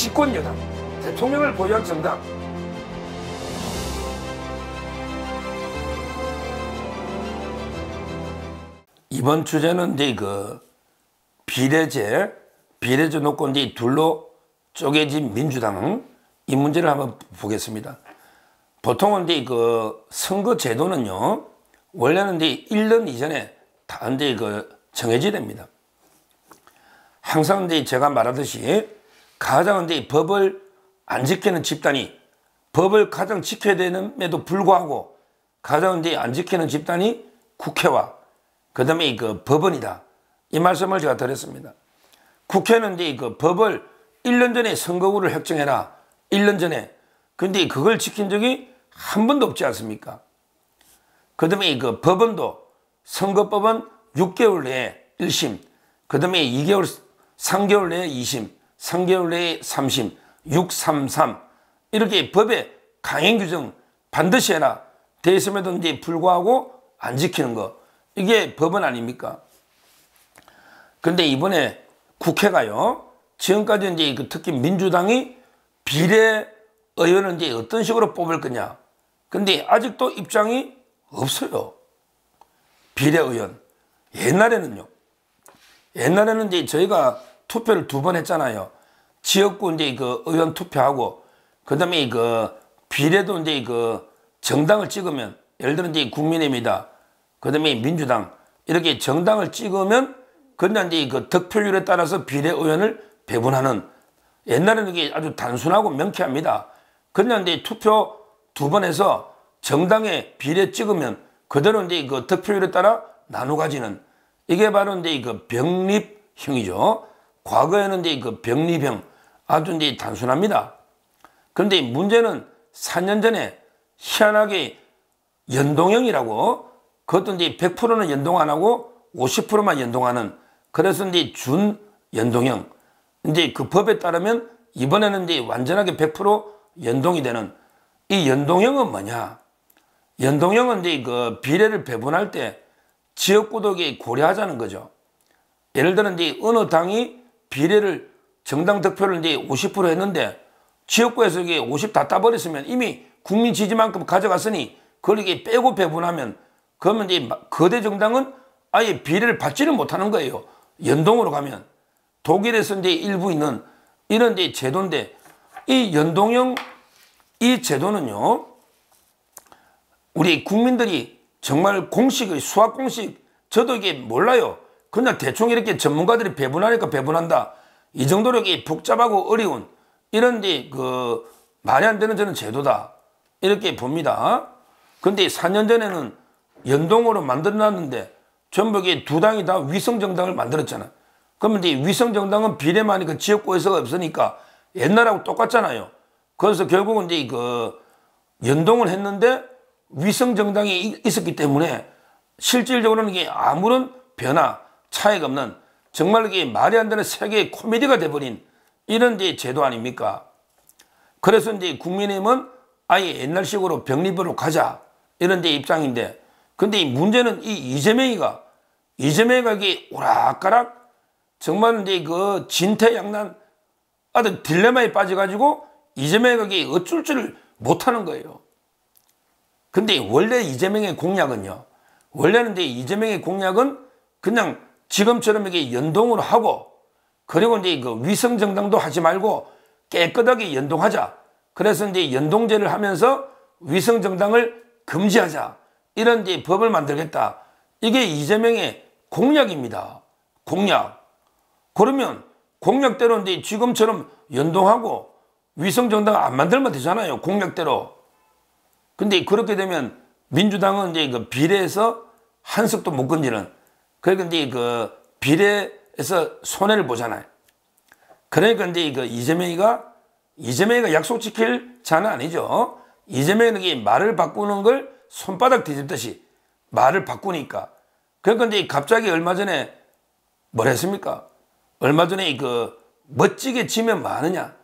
집권 여당, 대통령을 보유한 정당. 이번 주제는 이제 비례제 놓고 이제 둘로 쪼개진 민주당, 이 문제를 한번 보겠습니다. 보통은 이제 선거 제도는요, 원래는 이제 1년 이전에 다 이제 정해져야 됩니다. 항상 이제 제가 말하듯이 가장 이제 법을 안 지키는 집단이, 법을 가장 지켜야 되는데도 불구하고 가장 이제 안 지키는 집단이 국회와 그 다음에 법원이다. 이 말씀을 제가 드렸습니다. 국회는 이제 법을 1년 전에 선거구를 획정해라. 1년 전에. 근데 그걸 지킨 적이 한 번도 없지 않습니까? 그 다음에 법원도 선거법은 6개월 내에 1심, 그 다음에 3개월 내에 2심, 3개월 내에 3심, 633 이렇게 법에 강행 규정 반드시 해라 돼 있음에도 이제 불구하고 안 지키는 거, 이게 법원 아닙니까? 근데 이번에 국회가요, 지금까지 이제 특히 민주당이 비례의원을 이제 어떤 식으로 뽑을 거냐. 근데 아직도 입장이 없어요. 비례의원. 옛날에는 이제 저희가 투표를 2번 했잖아요. 지역구 이제 의원 투표하고, 그 다음에 비례도 이제 정당을 찍으면, 예를 들어 이제 국민의힘이다, 그 다음에 민주당, 이렇게 정당을 찍으면, 그냥 이제 득표율에 따라서 비례의원을 배분하는, 옛날에는 이게 아주 단순하고 명쾌합니다. 그냥 이제 투표 2번 해서 정당에 비례 찍으면 그대로 이제 득표율에 따라 나눠 가지는, 이게 바로 이제 병립형이죠. 과거에는 이제 병립형, 아주 이제 단순합니다. 그런데 문제는 4년 전에 희한하게 연동형이라고, 그것도 이제 100%는 연동 안 하고 50%만 연동하는, 그래서 이제 준연동형. 이제 그 법에 따르면 이번에는 이제 완전하게 100% 연동이 되는, 이 연동형은 뭐냐? 연동형은 이제 비례를 배분할 때 지역구도 고려하자는 거죠. 예를 들어 이제 어느 당이 비례를, 정당 득표를 이제 50% 했는데 지역구에서 이게 50 다 따버렸으면 이미 국민 지지만큼 가져갔으니 그걸 이게 빼고 배분하면, 그러면 이제 거대 정당은 아예 비례를 받지를 못하는 거예요. 연동으로 가면. 독일에서 이제 일부 있는 이런 이제 제도인데, 이 연동형 이 제도는요, 우리 국민들이 정말 공식의 수학 공식, 저도 이게 몰라요. 그냥 대충 이렇게 전문가들이 배분하니까 배분한다. 이 정도로 이게 복잡하고 어려운 이런 이제 말이 안 되는 저는 제도다, 이렇게 봅니다. 근데 4년 전에는 연동으로 만들어놨는데 전부 이게 두 당이 다 위성정당을 만들었잖아. 그러면 이제 위성정당은 비례만이 지역구에서가 없으니까 옛날하고 똑같잖아요. 그래서 결국은 이제 연동을 했는데 위성정당이 있었기 때문에 실질적으로는 이게 아무런 변화, 차이가 없는, 정말 이게 말이 안 되는 세계의 코미디가 돼버린 이런 이제 제도 아닙니까? 그래서 이제 국민의힘은 아예 옛날식으로 병립으로 가자, 이런 이제 입장인데, 근데 이 문제는 이 이재명이가 이게 오락가락 정말 이제 진퇴양난 아주 딜레마에 빠져가지고 이재명이 어쩔 줄을 못하는 거예요. 근데 원래 이재명의 공약은요, 원래는 이제 이재명의 공약은 그냥 지금처럼 이게 연동으로 하고, 그리고 이제 위성정당도 하지 말고 깨끗하게 연동하자. 그래서 이제 연동제를 하면서 위성정당을 금지하자, 이런 이제 법을 만들겠다. 이게 이재명의 공약입니다. 공약. 그러면 공약대로 이제 지금처럼 연동하고 위성정당 안 만들면 되잖아요. 공약대로. 근데 그렇게 되면 민주당은 이제 비례에서 한석도 못 건지는, 그러니까 이제 비례에서 손해를 보잖아요. 그러니까 이제 이재명이가 약속 지킬 자는 아니죠. 이재명이 말을 바꾸는 걸 손바닥 뒤집듯이 말을 바꾸니까. 그러니까 이제 갑자기 얼마 전에 뭘 했습니까? 얼마 전에 멋지게 지면 뭐 하느냐?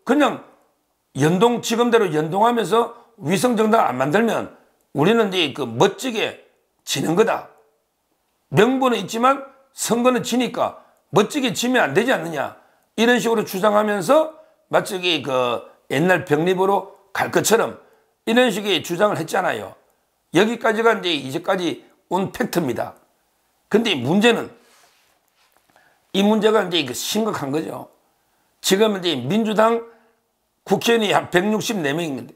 그냥 지금대로 연동하면서 위성정당 안 만들면 우리는 이제 멋지게 지는 거다. 명분은 있지만 선거는 지니까 멋지게 지면 안 되지 않느냐. 이런 식으로 주장하면서 마치 그 옛날 병립으로 갈 것처럼 이런 식의 주장을 했잖아요. 여기까지가 이제까지 온 팩트입니다. 근데 문제는 이 문제가 이제 심각한 거죠. 지금 이제 민주당 국회의원이 한 164명인데,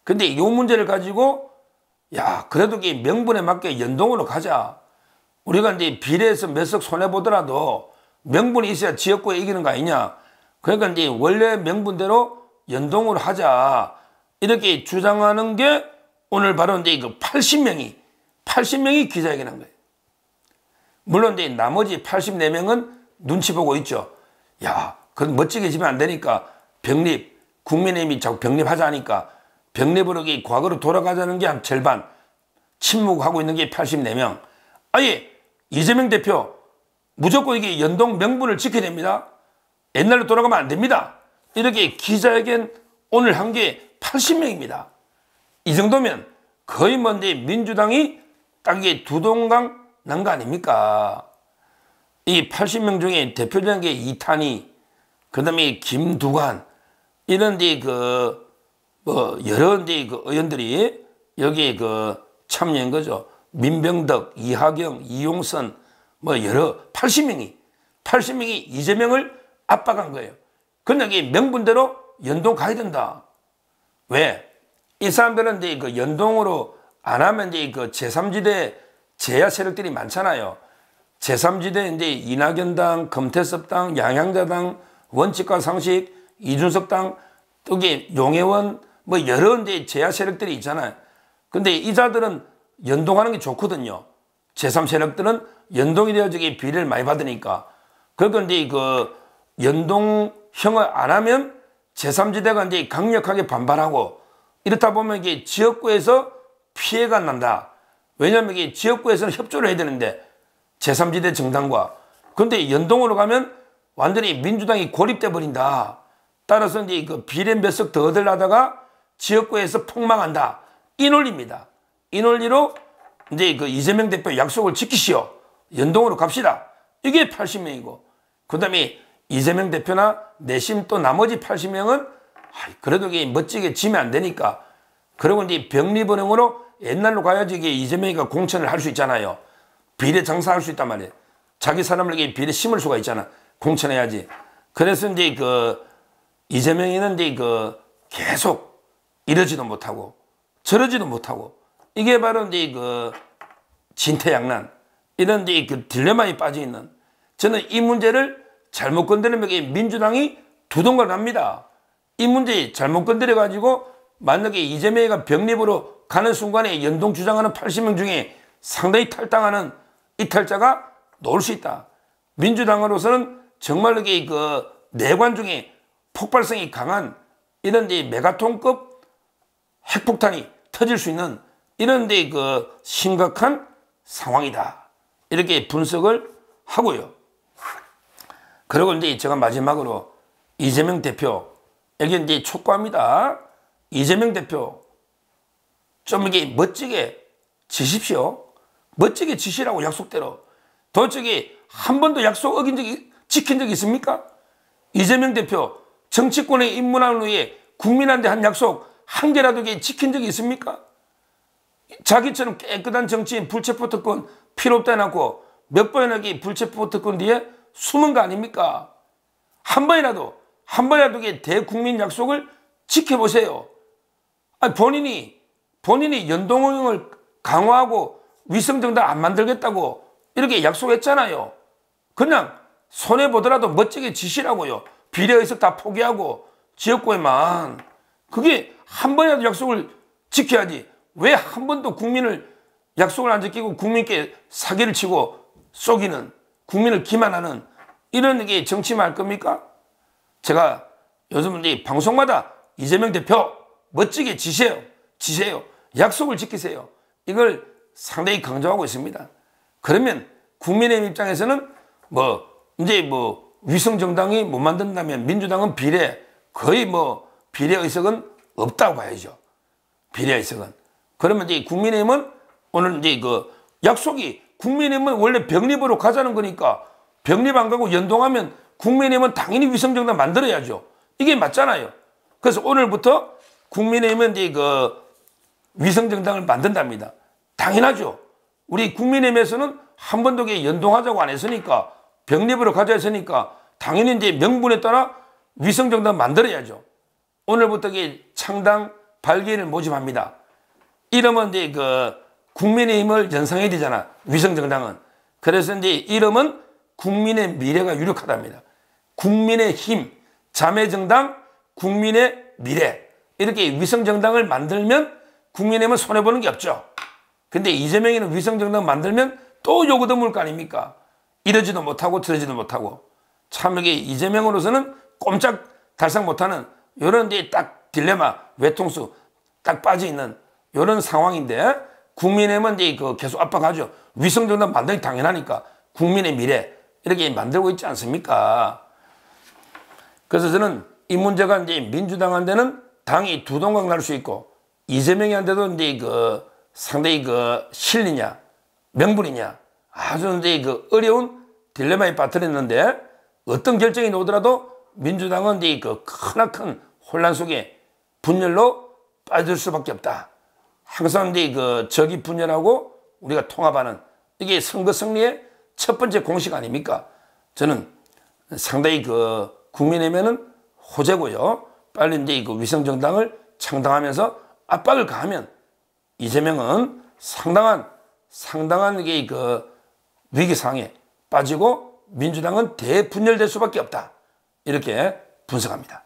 근데 이 문제를 가지고 야, 그래도 명분에 맞게 연동으로 가자. 우리가 이제 비례해서 몇 석 손해보더라도 명분이 있어야 지역구에 이기는 거 아니냐. 그러니까 이제 원래 명분대로 연동으로 하자. 이렇게 주장하는 게 오늘 바로 이제 그 80명이 기자회견한 거예요. 물론 이제 나머지 84명은 눈치 보고 있죠. 야, 그건 멋지게 지면 안 되니까 병립, 국민의힘이 자꾸 병립하자 하니까 병립으로 과거로 돌아가자는 게 한 절반, 침묵하고 있는 게 84명. 아예 이재명 대표 무조건 이게 연동 명분을 지켜야 됩니다. 옛날로 돌아가면 안 됩니다. 이렇게 기자회견 오늘 한 게 80명입니다. 이 정도면 거의 뭔데 민주당이 딱 이게 두동강 난 거 아닙니까? 이 80명 중에 대표적인 게 이탄희, 그 다음에 김두관, 이런 여러 의원들이 여기에 참여한 거죠. 민병덕, 이하경, 이용선, 여러 80명이 이재명을 압박한 거예요. 그런데 이게 명분대로 연동 가야 된다. 왜? 이 사람들은 이제 연동으로 안 하면 이제 제3지대 제야 세력들이 많잖아요. 제3지대 이제 이낙연당, 금태섭당, 양양자당, 원칙과 상식, 이준석당, 또 용해원, 여러 이제 제야 세력들이 있잖아요. 근데 이자들은 연동하는 게 좋거든요. 제3 세력들은 연동이 되어서 비례를 많이 받으니까. 그러니까 이제 연동형을 안 하면 제3지대가 이제 강력하게 반발하고, 이렇다 보면 이게 지역구에서 피해가 난다. 왜냐하면 이게 지역구에서는 협조를 해야 되는데, 제3지대 정당과. 근데 연동으로 가면 완전히 민주당이 고립돼 버린다. 따라서 이제 비례 몇 석 더 얻으려다가 지역구에서 폭망한다. 이 논리입니다. 이 논리로 이제 이재명 대표 약속을 지키시오. 연동으로 갑시다. 이게 80명이고. 그 다음에 이재명 대표나 내심 또 나머지 80명은 그래도 이게 멋지게 지면 안 되니까. 그리고 이제 병리번영으로 옛날로 가야지 이게 이재명이가 공천을 할 수 있잖아요. 비례 장사할 수 있단 말이에요. 자기 사람을 이게 비례 심을 수가 있잖아. 공천해야지. 그래서 이제 이재명이는 이제 계속 이러지도 못하고 저러지도 못하고, 이게 바로 이제 진퇴양난, 이런 이제 딜레마에 빠져 있는, 저는 이 문제를 잘못 건드리면 민주당이 두동강 납니다. 이 문제 잘못 건드려 가지고 만약에 이재명이가 병립으로 가는 순간에 연동 주장하는 80명 중에 상당히 탈당하는 이탈자가 나올 수 있다. 민주당으로서는 정말 이게 내관 중에 폭발성이 강한 이런 메가톤급 핵폭탄이 터질 수 있는 이런 심각한 상황이다. 이렇게 분석을 하고요. 그리고 이제 제가 마지막으로 이재명 대표에게 이제 촉구합니다. 이재명 대표 좀 이게 멋지게 지십시오. 멋지게 지시라고 약속대로. 도대체 한 번도 약속 지킨 적이 있습니까? 이재명 대표 정치권에 입문한 후에 국민한테 한 약속 한 개라도 지킨 적이 있습니까? 자기처럼 깨끗한 정치인 불체포 특권 필요 없다 해놓고 몇 번이나 불체포 특권 뒤에 숨은 거 아닙니까? 한 번이라도 대국민 약속을 지켜보세요. 본인이 연동형을 강화하고 위성정당 안 만들겠다고 이렇게 약속했잖아요. 그냥 손해보더라도 멋지게 지시라고요. 비례의석 다 포기하고 지역구에만. 그게 한 번이라도 약속을 지켜야지. 왜 한 번도 국민을 약속을 안 지키고 국민께 사기를 치고 속이는, 국민을 기만하는 이런 게 정치만 할 겁니까? 제가 요즘 이제 방송마다 이재명 대표 멋지게 지세요. 약속을 지키세요. 이걸 상당히 강조하고 있습니다. 그러면 국민의힘 입장에서는 이제 위성정당이 못 만든다면 민주당은 거의 비례의석은 없다고 봐야죠. 비례의석은. 그러면 이제 국민의힘은 오늘 이제 약속이, 국민의힘은 원래 병립으로 가자는 거니까 병립 안 가고 연동하면 국민의힘은 당연히 위성정당 만들어야죠. 이게 맞잖아요. 그래서 오늘부터 국민의힘은 이제 그 위성정당을 만든답니다. 당연하죠. 우리 국민의힘에서는 한 번도 연동하자고 안 했으니까, 병립으로 가자 했으니까 당연히 이제 명분에 따라 위성정당 만들어야죠. 오늘부터 창당 발기인을 모집합니다. 이러면 이제 그 국민의힘을 연상해야 되잖아. 위성정당은. 그래서 이제 이름은 국민의 미래가 유력하답니다. 국민의 힘, 자매정당, 국민의 미래. 이렇게 위성정당을 만들면 국민의힘은 손해보는 게 없죠. 근데 이재명이는 위성정당 만들면 또 요구도 물 거 아닙니까? 이러지도 못하고 저러지도 못하고. 참 이게 이재명으로서는 꼼짝 달싹 못하는 이런 데 딱 딜레마, 외통수 딱 빠져있는 이런 상황인데, 국민의힘은 이제 그 계속 압박하죠. 위성정당 만들기 당연하니까 국민의 미래 이렇게 만들고 있지 않습니까? 그래서 저는 이 문제가 이제 민주당한테는 당이 두 동강 날 수 있고, 이재명이한테도 이제 그 상당히 그 실리냐 명분이냐 아주 이제 그 어려운 딜레마에 빠뜨렸는데, 어떤 결정이 나오더라도 민주당은 이제 그 크나큰 혼란 속에 분열로 빠질 수밖에 없다. 항상 이제 그 적이 분열하고 우리가 통합하는 이게 선거 승리의 첫 번째 공식 아닙니까? 저는 상당히 그 국민의힘에는 호재고요. 빨리 이제 그 위성정당을 창당하면서 압박을 가하면 이재명은 상당한 이게 그 위기 상황에 빠지고 민주당은 대분열될 수밖에 없다. 이렇게 분석합니다.